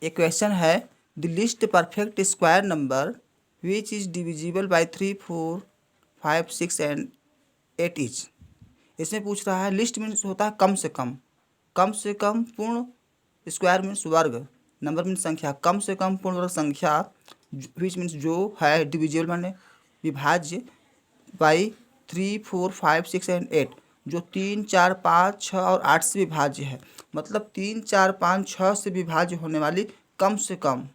ए question है the list perfect square number which is divisible by 3, 4, 5, 6 and 8 etch. इसमें पूछ रहा है लिस्ट मीन्स होता है कम से कम पूर्ण, स्क्वायर मीन्स वर्ग, नंबर मीन्स संख्या, कम से कम पूर्ण वर्ग संख्या, विच मीन्स जो है, डिविजिबल माने विभाज्य, बाई 3, 4, 5, 6 एंड 8, जो 3, 4, 5, 6 और 8 से विभाज्य है। मतलब 3, 4, 5, 6 से विभाज्य होने वाली कम से कम,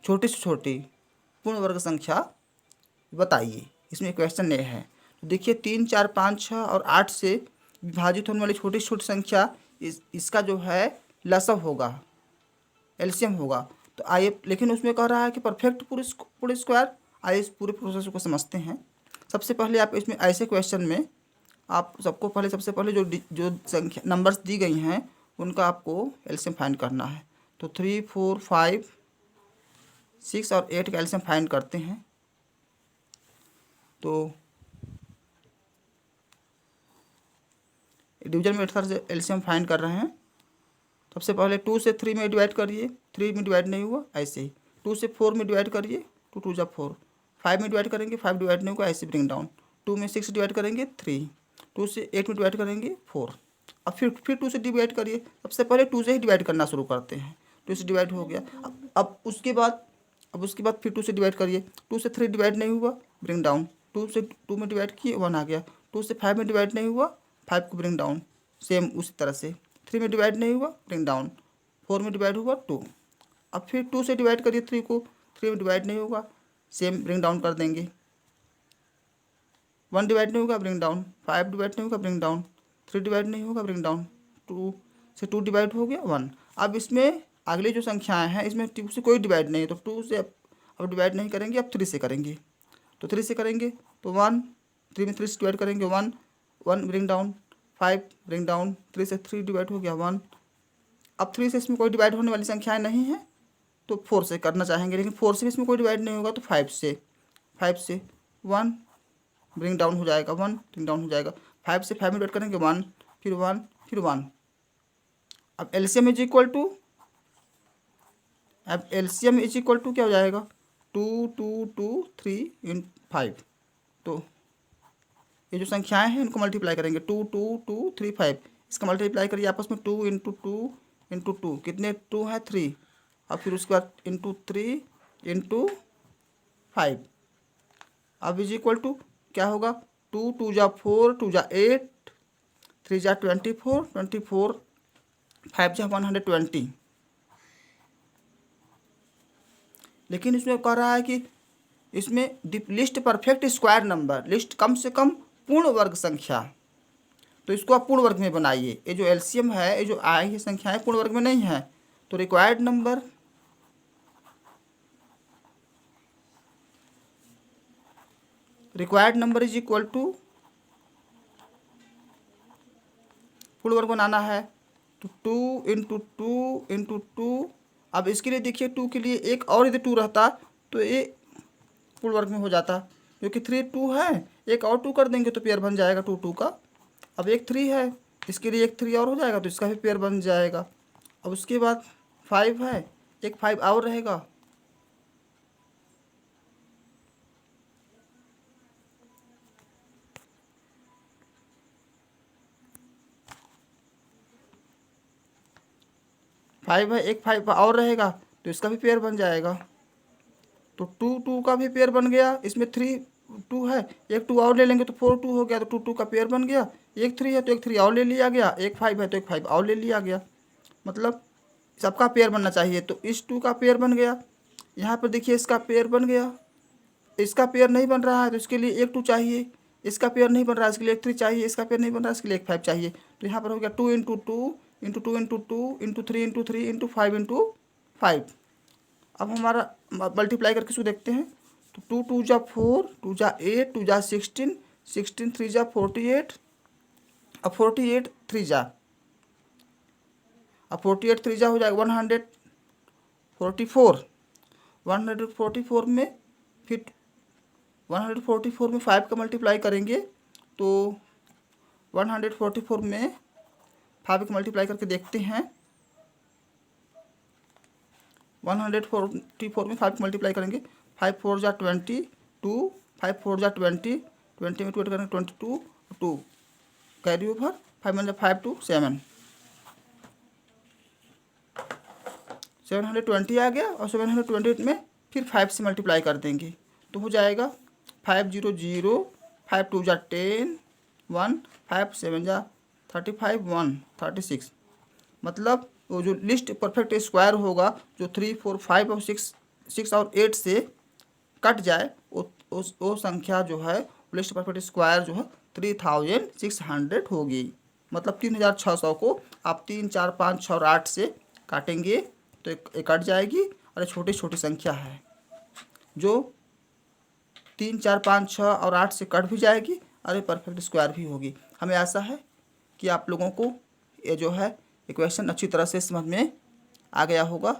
छोटी से छोटी पूर्ण वर्ग संख्या बताइए। इसमें क्वेश्चन ये है। तो देखिए 3, 4, 5, 6 और 8 से विभाजित होने वाली छोटी से छोटी संख्या, इसका जो है लसव होगा, एलसीएम होगा। तो आइए, लेकिन उसमें कह रहा है कि परफेक्ट पूरे स्क्वायर। आइए इस पूरे प्रोसेस को समझते हैं। सबसे पहले आप इसमें ऐसे क्वेश्चन में आप सबको पहले सबसे पहले जो संख्या नंबर्स दी गई हैं उनका आपको एलसीएम फाइंड करना है। तो 3, 4, 5, 6 और 8 का एलसीएम फाइंड करते हैं। तो डिवीजन मेथड से एलसीएम फाइंड कर रहे हैं। सबसे पहले 2 से 3 में डिवाइड करिए, 3 में डिवाइड नहीं हुआ, ऐसे ही 2 से 4 में डिवाइड करिए, 2 2 जा 4, 5 में डिवाइड करेंगे, 5 डिवाइड नहीं होगा, ऐसे ब्रिंग डाउन, 2 में 6 डिवाइड करेंगे 3, 2 से 8 में डिवाइड करेंगे 4। अब फिर 2 से डिवाइड करिए। सबसे पहले 2 से ही डिवाइड करना शुरू करते हैं। 2 से डिवाइड हो गया। अब उसके बाद फिर 2 से डिवाइड करिए, 2 से 3 डिवाइड नहीं हुआ, ब्रिंग डाउन, 2 से 2 में डिवाइड किए 1 आ गया, 2 से 5 में डिवाइड नहीं हुआ, 5 को ब्रिंग डाउन, सेम उसी तरह से 3 में डिवाइड नहीं हुआ, ब्रिंग डाउन, 4 में डिवाइड हुआ 2। अब फिर 2 से डिवाइड करिए 3 को, 3 में डिवाइड नहीं होगा, सेम ब्रिंग डाउन कर देंगे, 1 डिवाइड नहीं होगा, ब्रिंग डाउन, 5 डिवाइड नहीं होगा, ब्रिंग डाउन, 3 डिवाइड नहीं होगा, ब्रिंग डाउन, 2 से 2 डिवाइड हो गया 1। अब इसमें अगली जो संख्याएं हैं इसमें 2 से कोई डिवाइड नहीं है, तो 2 से अब डिवाइड नहीं करेंगे, अब 3 से करेंगे। तो 3 से करेंगे तो 1, 3 में 3 से डिवाइड करेंगे 1, 1 ब्रिंग डाउन, 5 ब्रिंग डाउन, 3 से 3 डिवाइड हो गया 1। अब 3 से इसमें कोई डिवाइड होने वाली संख्याएं नहीं है तो 4 से करना चाहेंगे, लेकिन 4 से भी इसमें कोई डिवाइड नहीं होगा, तो 5 से 1 ब्रिंग डाउन हो जाएगा, 1 ब्रिंग डाउन हो जाएगा, 5 से 5 में डिवाइड करेंगे 1, फिर 1, फिर 1। अब एलसीएम इज इक्वल टू क्या हो जाएगा, 2 2 2 3 इन 5। तो ये जो संख्याएं हैं इनको मल्टीप्लाई करेंगे, 2 2 2 3 5, इसका मल्टीप्लाई करिए आपस में, 2 इंटू 2 इंटू 2, कितने 2 है 3, और फिर उसके बाद इंटू 3 इंटू 5। अब इज इक्वल टू क्या होगा, 2 2 जा 4, 2 जा 8, 3 जा 24, 24, 5 जा 120। लेकिन इसमें कह रहा है कि इसमें list perfect square number, list कम से कम पूर्ण वर्ग संख्या, तो इसको आप पूर्ण वर्ग में बनाइए। ये जो एलसीएम है, ये जो आई है संख्याएं पूर्ण वर्ग में नहीं है, तो required number is equal to, पूर्ण वर्ग बनाना है तो 2 इंटू 2 इंटू 2। अब इसके लिए देखिए 2 के लिए एक और यदि 2 रहता तो ये पूर्ण वर्ग में हो जाता, क्योंकि 3 2 है, एक और 2 कर देंगे तो पेयर बन जाएगा 2 2 का। अब एक 3 है, इसके लिए एक 3 और हो जाएगा तो इसका भी पेयर बन जाएगा। अब उसके बाद 5 है, एक 5 और रहेगा, फाइव है, एक 5 और रहेगा तो इसका भी पेयर बन जाएगा। तो 2 2 का भी पेयर बन गया, इसमें 3 2 है, एक 2 और ले लेंगे तो 4 2 हो गया, तो 2 2 का पेयर बन गया। एक 3 है तो एक 3 और ले लिया गया, एक 5 है तो एक 5 और ले लिया गया, मतलब सबका पेयर बनना चाहिए। तो इस 2 का पेयर बन गया, यहाँ पर देखिए इसका पेयर बन गया, इसका पेयर नहीं बन रहा है तो इसके लिए एक 2 चाहिए, इसका पेयर नहीं बन रहा है इसके लिए एक 3 चाहिए, इसका पेयर नहीं बन रहा है इसके लिए एक 5 चाहिए। तो यहाँ पर हो गया 2 into 2 into 2 into 2 into 3 into 3 into 5 into 5। अब हमारा मल्टीप्लाई करके इसको देखते हैं, तो 2 2 जा 4, 2 जा 8, 2 जा 16, 16 3 जा 48, अब 48 3 जा, अब 48 3 जा हो जाएगा 144, 144 में फिर 144 में 5 का मल्टीप्लाई करेंगे तो 144 में 5 का मल्टीप्लाई करके देखते हैं, 144 में 5 मल्टीप्लाई करेंगे, 5 4 जा 22, 5 4 जा 20, 20 में 2 करेंगे 22, 2 कैरी ओवर, 5 में 5 2 7, 720 आ गया। और 728 में फिर 5 से मल्टीप्लाई कर देंगे तो हो जाएगा 500, 5 2 जा 10, 1, 5 7 जा 35, 1 36। मतलब वो जो लिस्ट परफेक्ट स्क्वायर होगा जो 3 4 5 और 6 और 8 से कट जाए वो संख्या जो है लिस्ट परफेक्ट स्क्वायर जो है 3600 होगी। मतलब 3600 को आप 3 4 5 6 और 8 से काटेंगे तो एक कट जाएगी। और छोटी छोटी संख्या है जो 3 4 5 6 और 8 से कट भी जाएगी और परफेक्ट स्क्वायर भी होगी। हमें आशा है कि आप लोगों को ये जो है इक्वेशन अच्छी तरह से समझ में आ गया होगा।